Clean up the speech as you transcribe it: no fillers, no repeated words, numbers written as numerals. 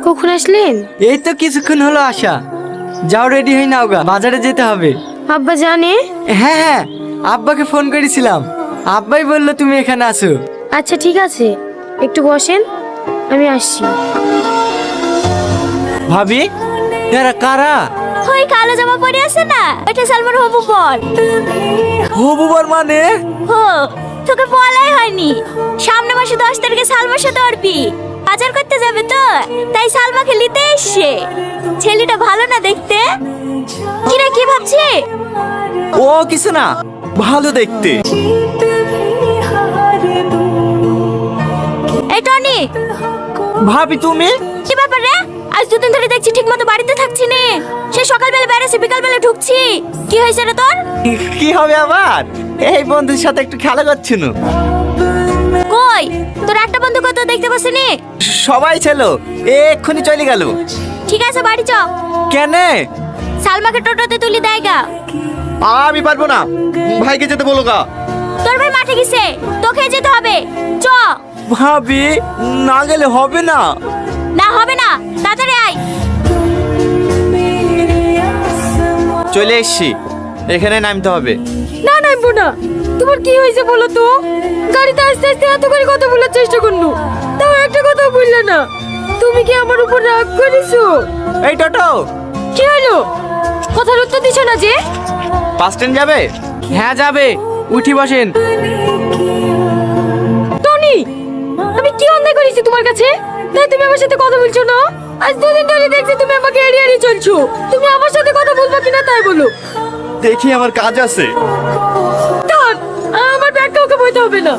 কখন আসলেন? এই তো কিছুক্ষণ হলো আসা। যাও, রেডি হয়ে নাও গা, বাজারে যেতে হবে। আব্বা জানে? হ্যাঁ হ্যাঁ, আব্বাকে ফোন করেছিলাম, আব্বাই বললো তুমি এখানে আসো। আচ্ছা ঠিক আছে, একটু বসেন, আমি আসছি। ভাবি, এরা কারা? ওই কালো জামা পরে আছে না, ওইটা সালমান হবু বল। হবু বর মানে? হো, তোকে বলাই হয়নি। সামনে মাসে 10 তারিখে সালমার সাথে উঠবি, বাজার করতে যাবে তো, তাই সালমাকে নিতে এসছে। ছেলেটা ভালো না দেখতে? কিরে কি ভাবছি? ও কিছু না, ভালো দেখতে। এই টনি, ভাবি তুমি? কি ব্যাপার রে? আজ দুদিন ধরে দেখছি ঠিক মতো বাড়িতে থাকছি নে। সে সকালবেলা বেড়েছি, বিকালবেলা ঢুকছি। কি হয়েছে রে তোর? কি হবে আবার? এই বন্ধুর সাথে একটু খেলা করছিল। কই তোর একটা বন্ধু কত দেখতে পাসনি? সবাই ছিল, এক্ষুনি চলে গেল। ঠিক আছে বাড়ি চ। কেনে? সালমাকে টোটোতে তুলি দেয় গা। আমি পারবো না, ভাইকে যেতে বলো গা। তোর ভাই মাঠে গেছে, তোকে যেতে হবে, চ। ভাবি, না গেলে হবে না। না হবে না, তাড়াতাড়ি আয়। চলে এসছি, এখানে নামতে হবে। না নামবো না। তোমার কি হয়েছে বলো তো? গাড়িতে আস্তে আস্তে এত করে কথা বলার চেষ্টা করলো, তাও একটা কথা বললে না। তুমি কি আমার উপর রাগ করেছো? এই টোটো, কি হলো? কথার উত্তর দিছো না যে? বাস স্ট্যান্ড যাবে? হ্যাঁ যাবে, উঠি বসেন। টনি, আমি কি অন্যায় করেছি তোমার কাছে? তাই তুমি আমার সাথে কথা বলছো না? আজ দুদিন ধরে দেখছি তুমি আমাকে এড়িয়ে এড়িয়ে চলছো। তুমি আমার সাথে কথা বলবা কিনা তাই বলো। দেখি আমার কাজ আছে। থাক, আমার ব্যাগ কাউকে বইতে হবে না।